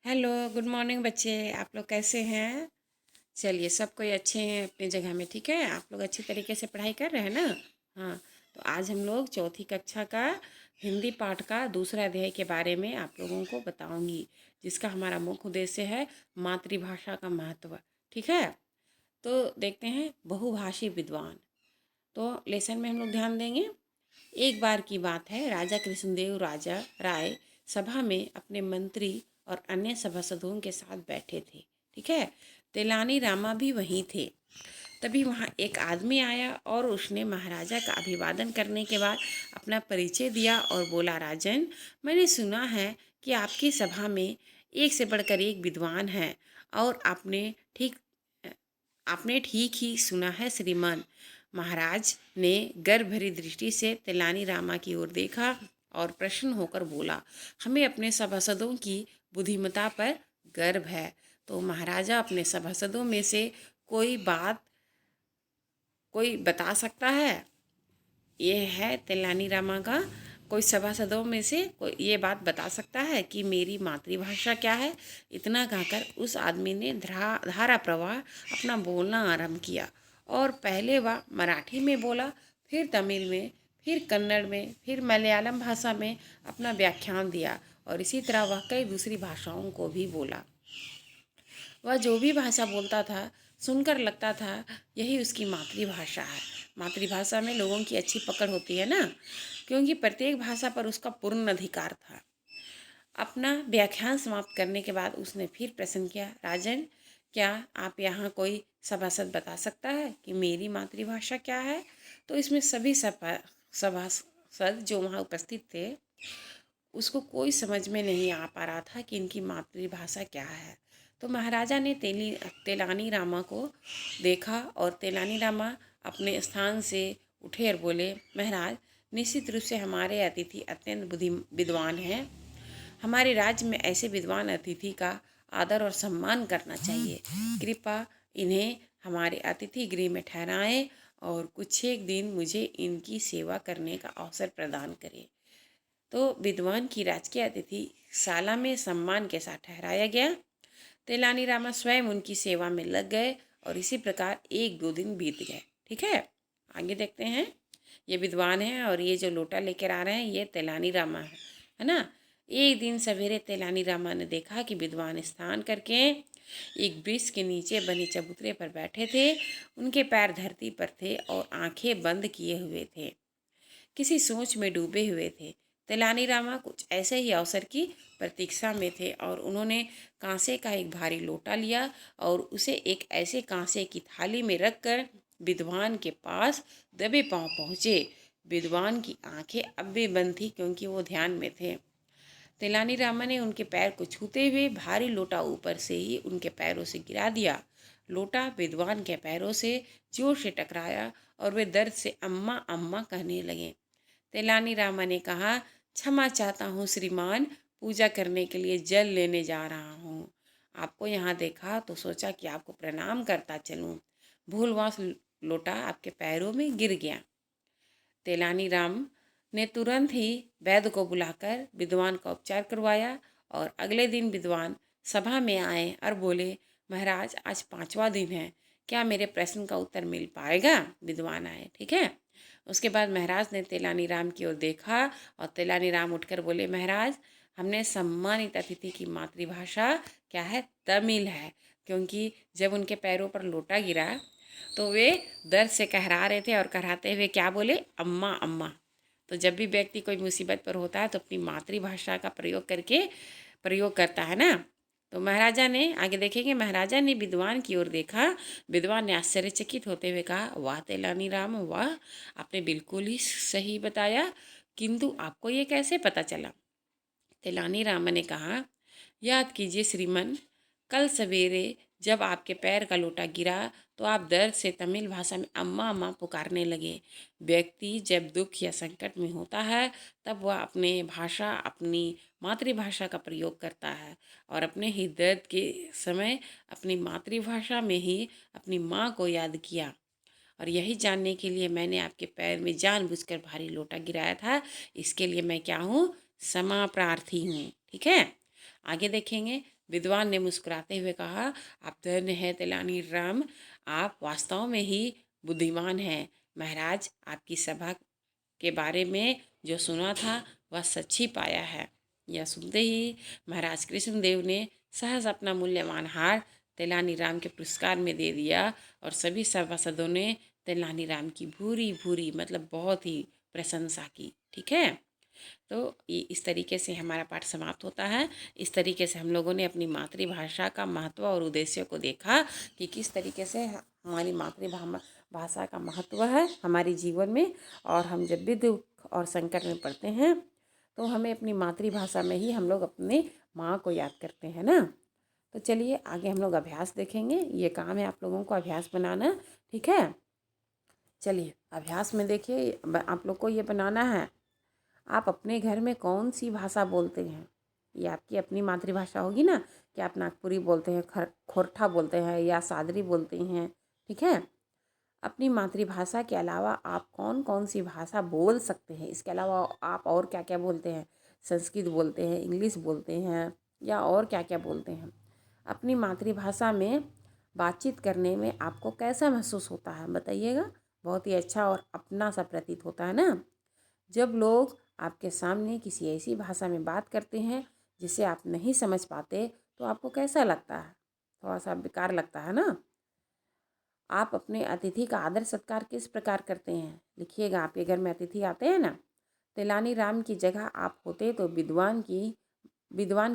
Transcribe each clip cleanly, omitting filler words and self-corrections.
Hello, good morning बच्चे। आप लोग कैसे हैं? चलिए, सब कोई अच्छे हैं अपनी जगह में। ठीक है, आप लोग अच्छी तरीके से पढ़ाई कर रहे हैं ना? हाँ। तो आज हम लोग चौथी कक्षा का हिंदी पाठ का दूसरा अध्याय के बारे में आप लोगों को बताऊंगी, जिसका हमारा मुख्य उद्देश्य है मातृभाषा का महत्व। ठीक है, तो देखते हैं बहुभाषी विद्वान। तो लेसन में हम लोग ध्यान देंगे। एक बार की बात है, राजा कृष्णदेव राजा राय सभा में अपने मंत्री और अन्य सभासदों के साथ बैठे थे। ठीक है, तेलानी रामा भी वहीं थे। तभी वहाँ एक आदमी आया और उसने महाराजा का अभिवादन करने के बाद अपना परिचय दिया और बोला, राजन, मैंने सुना है कि आपकी सभा में एक से बढ़कर एक विद्वान है और आपने ठीक ही सुना है श्रीमान। महाराज ने गर्व भरी दृष्टि से तेलानी रामा की ओर देखा और प्रसन्न होकर बोला, हमें अपने सभासदों की बुद्धिमत्ता पर गर्व है। तो महाराजा अपने सभासदों में से कोई बता सकता है? ये है तेलानी रामा का। कोई सभासदों में से कोई ये बात बता सकता है कि मेरी मातृभाषा क्या है? इतना कहकर उस आदमी ने धारा प्रवाह अपना बोलना आरंभ किया और पहले वह मराठी में बोला, फिर तमिल में, फिर कन्नड़ में, फिर मलयालम भाषा में अपना व्याख्यान दिया और इसी तरह वह कई दूसरी भाषाओं को भी बोला। वह जो भी भाषा बोलता था, सुनकर लगता था यही उसकी मातृभाषा है। मातृभाषा में लोगों की अच्छी पकड़ होती है ना, क्योंकि प्रत्येक भाषा पर उसका पूर्ण अधिकार था। अपना व्याख्यान समाप्त करने के बाद उसने फिर प्रश्न किया, राजन, क्या आप यहाँ कोई सभासद बता सकता है कि मेरी मातृभाषा क्या है? तो इसमें सभी सभासद जो वहाँ उपस्थित थे, उसको कोई समझ में नहीं आ पा रहा था कि इनकी मातृभाषा क्या है। तो महाराजा ने तेलानी रामा को देखा और तेलानी रामा अपने स्थान से उठे और बोले, महाराज, निश्चित रूप से हमारे अतिथि अत्यंत बुद्धि विद्वान हैं। हमारे राज्य में ऐसे विद्वान अतिथि का आदर और सम्मान करना चाहिए। कृपा इन्हें हमारे अतिथि गृह में ठहराएं और कुछ एक दिन मुझे इनकी सेवा करने का अवसर प्रदान करें। तो विद्वान की राजकीय अतिथि शाला में सम्मान के साथ ठहराया गया। तेलानी रामा स्वयं उनकी सेवा में लग गए और इसी प्रकार एक दो दिन बीत गए। ठीक है, आगे देखते हैं। ये विद्वान हैं और ये जो लोटा लेकर आ रहे हैं ये तेलानी रामा है ना। एक दिन सवेरे तेलानी रामा ने देखा कि विद्वान स्नान करके एक वृक्ष के नीचे बने चबूतरे पर बैठे थे। उनके पैर धरती पर थे और आंखें बंद किए हुए थे, किसी सोच में डूबे हुए थे। तेलानी रामा कुछ ऐसे ही अवसर की प्रतीक्षा में थे और उन्होंने कांसे का एक भारी लोटा लिया और उसे एक ऐसे कांसे की थाली में रखकर विद्वान के पास दबे पांव पहुँचे। विद्वान की आंखें अब भी बंद थी क्योंकि वो ध्यान में थे। तेलानी रामा ने उनके पैर को छूते हुए भारी लोटा ऊपर से ही उनके पैरों से गिरा दिया। लोटा विद्वान के पैरों से जोर से टकराया और वे दर्द से अम्मा अम्मा कहने लगे। तेलानी रामा ने कहा, क्षमा चाहता हूँ श्रीमान, पूजा करने के लिए जल लेने जा रहा हूँ। आपको यहाँ देखा तो सोचा कि आपको प्रणाम करता चलूँ। भूलवश लोटा आपके पैरों में गिर गया। तेलानी राम ने तुरंत ही वैद्य को बुलाकर विद्वान का उपचार करवाया और अगले दिन विद्वान सभा में आए और बोले, महाराज, आज 5वां दिन है, क्या मेरे प्रश्न का उत्तर मिल पाएगा? विद्वान आए। ठीक है, उसके बाद महाराज ने तेलानी राम की ओर देखा और तेलानी राम उठकर बोले, महाराज, हमने सम्मानित अतिथि की मातृभाषा क्या है? तमिल है। क्योंकि जब उनके पैरों पर लोटा गिरा तो वे दर्द से कहरा रहे थे और कहराते हुए क्या बोले? अम्मा अम्मा। तो जब भी व्यक्ति कोई मुसीबत पर होता है तो अपनी मातृभाषा का प्रयोग करता है ना। तो महाराजा ने आगे देखेंगे, महाराजा ने विद्वान की ओर देखा। विद्वान ने आश्चर्यचकित होते हुए कहा, वाह तेलानी राम, वाह, आपने बिल्कुल ही सही बताया, किंतु आपको ये कैसे पता चला? तेलानी रामा ने कहा, याद कीजिए श्रीमन, कल सवेरे जब आपके पैर का लोटा गिरा तो आप दर्द से तमिल भाषा में अम्मा अम्मा पुकारने लगे। व्यक्ति जब दुख या संकट में होता है तब वह अपनी मातृभाषा का प्रयोग करता है और अपने ही दर्द के समय अपनी मातृभाषा में ही अपनी माँ को याद किया। और यही जानने के लिए मैंने आपके पैर में जानबूझकर भारी लोटा गिराया था। इसके लिए मैं क्या हूँ? क्षमा प्रार्थी हूँ। ठीक है, आगे देखेंगे। विद्वान ने मुस्कुराते हुए कहा, आप धन्य हैं तेलानी राम, आप वास्तव में ही बुद्धिमान हैं। महाराज, आपकी सभा के बारे में जो सुना था वह सच ही पाया है। यह सुनते ही महाराज कृष्णदेव ने सहज अपना मूल्यवान हार तेलानी राम के पुरस्कार में दे दिया और सभी सभासदों ने तेलानी राम की भूरी भूरी मतलब बहुत ही प्रशंसा की। ठीक है, तो ये इस तरीके से हमारा पाठ समाप्त होता है। इस तरीके से हम लोगों ने अपनी मातृभाषा का महत्व और उद्देश्य को देखा कि किस तरीके से हमारी भाषा का महत्व है हमारे जीवन में। और हम जब भी दुख और संकट में पड़ते हैं तो हमें अपनी मातृभाषा में ही हम लोग अपने माँ को याद करते हैं ना। तो चलिए आगे हम लोग अभ्यास देखेंगे। ये काम है आप लोगों को अभ्यास बनाना। ठीक है, चलिए अभ्यास में देखिए, आप लोग को ये बनाना है, आप अपने घर में कौन सी भाषा बोलते हैं। ये आपकी अपनी मातृभाषा होगी ना, कि आप नागपुरी बोलते हैं, खोरठा बोलते हैं या सादरी बोलते हैं। ठीक है, अपनी मातृभाषा के अलावा आप कौन कौन सी भाषा बोल सकते हैं, इसके अलावा आप और क्या क्या बोलते हैं। संस्कृत बोलते हैं, इंग्लिश बोलते हैं या और क्या क्या बोलते हैं। अपनी मातृभाषा में बातचीत करने में आपको कैसा महसूस होता है बताइएगा। बहुत ही अच्छा और अपना सा प्रतीत होता है ना। जब लोग आपके सामने किसी ऐसी भाषा में बात करते हैं जिसे आप नहीं समझ पाते तो आपको कैसा लगता है, थोड़ा सा बेकार लगता है ना। आप अपने अतिथि का आदर सत्कार किस प्रकार करते हैं, लिखिएगा। आपके घर में अतिथि आते हैं ना, तेलानी राम की जगह आप होते तो विद्वान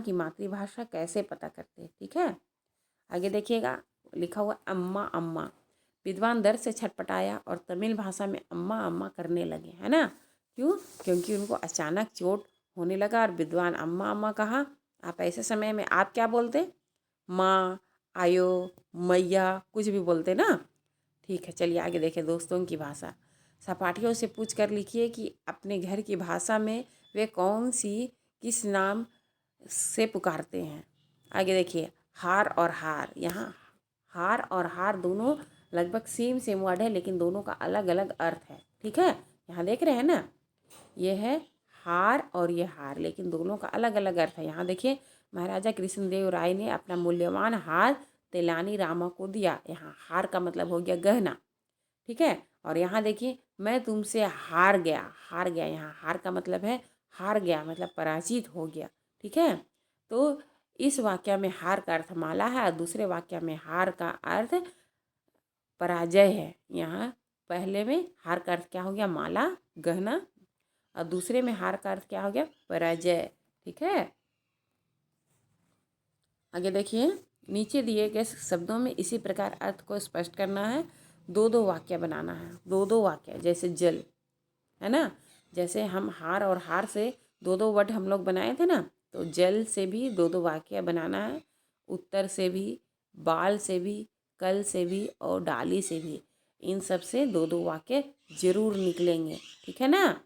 की मातृभाषा कैसे पता करते। ठीक है, आगे देखिएगा, लिखा हुआ अम्मा अम्मा। विद्वान दर्द से छटपटाया और तमिल भाषा में अम्मा अम्मा करने लगे, है ना। क्यों? क्योंकि उनको अचानक चोट होने लगा और विद्वान अम्मा अम्मा कहा। आप ऐसे समय में आप क्या बोलते? माँ, आयो, मैया, कुछ भी बोलते ना। ठीक है, चलिए आगे देखें दोस्तों की भाषा। सहपाठियों से पूछ कर लिखिए कि अपने घर की भाषा में वे किस नाम से पुकारते हैं। आगे देखिए, हार और हार। यहाँ हार और हार दोनों लगभग सेम वर्ड है, लेकिन दोनों का अलग अलग अर्थ है। ठीक है, यहाँ देख रहे हैं ना, ये है हार और ये हार, लेकिन दोनों का अलग अलग अर्थ है। यहाँ देखिए, महाराजा कृष्णदेव राय ने अपना मूल्यवान हार तेलानी रामा को दिया। यहाँ हार का मतलब हो गया गहना। ठीक है, और यहाँ देखिए, मैं तुमसे हार गया। हार गया, यहाँ हार का मतलब है हार गया, मतलब पराजित हो गया। ठीक है, तो इस वाक्य में हार का अर्थ माला है और दूसरे वाक्य में हार का अर्थ पराजय है। यहाँ पहले में हार का अर्थ क्या हो गया? माला, गहना, और दूसरे में हार का अर्थ क्या हो गया? पराजय। ठीक है, आगे देखिए, नीचे दिए गए शब्दों में इसी प्रकार अर्थ को स्पष्ट करना है। दो दो वाक्य बनाना है, दो दो वाक्य, जैसे जल, है ना। जैसे हम हार और हार से दो दो वर्ड हम लोग बनाए थे ना, तो जल से भी दो दो वाक्य बनाना है, उत्तर से भी, बाल से भी, कल से भी और डाली से भी, इन सब से दो दो वाक्य जरूर निकलेंगे। ठीक है ना।